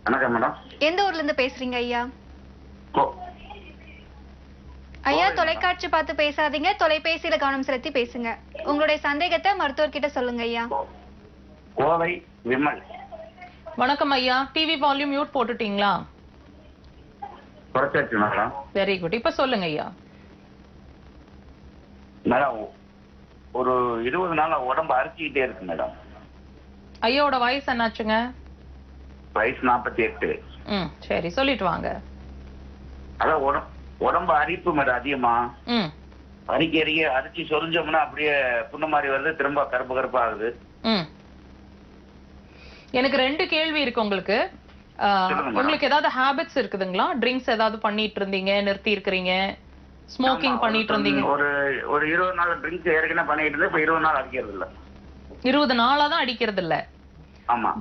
வணக்கம் மேடம். எந்த ஊர்ல இருந்து பேசுறீங்க ஐயா? கோ- ஐயா, கோவை தொலைக்காட்சி பார்த்து பேசாதீங்க, தொலைபேசியில கவனம் செலுத்தி பேசுங்க. உங்களுடைய சந்தேகத்தை மருத்துவர்கிட்ட சொல்லுங்க ஐயா. கோவை விமல். வணக்கம் ஐயா. டிவி வால்யூம் மியூட் போட்டுட்டீங்களா? குறைச்சாச்சு மேடம். Very good. இப்ப சொல்லுங்க ஐயா. மேடம், ஒரு 20 நாளா உடம்பு அரிச்சுக்கிட்டே இருக்கு மேடம். ஐயாவோட வயசு என்னாச்சுங்க? வயசு 48. சரி, சொல்லிட்டு வாங்க. அதான் உடம்பு அரிப்பு மேடம் அதிகமா. ம் அரிக்க அரிச்சு சொரிஞ்சோம்னா அப்படியே புண்ணு மாதிரி வருது, திரும்ப கருப்பு கருப்பா ஆகுது. ம் எனக்கு 2 கேள்வி இருக்கு உங்களுக்கு. சொல்லுங்க மேடம். உங்களுக்கு ஏதாவது ஹாபிட்ஸ் இருக்குதுங்களா? ட்ரிங்க்ஸ் ஏதாவது பண்ணிட்டு இருந்தீங்க, நிறுத்தி இருக்கிறீங்க? ஸ்மோக்கிங் ஆமா, பண்ணிட்டு இருந்தீங்க? ஒரு 20 நாள் ட்ரிங்க்ஸ் ஏற்கனவே பண்ணிட்டு இருந்தேன். இப்ப 20 நாள் அடிக்கிறது இல்ல. 20 நாளா தான் அடிக்கிறது இல்ல. ஆமா.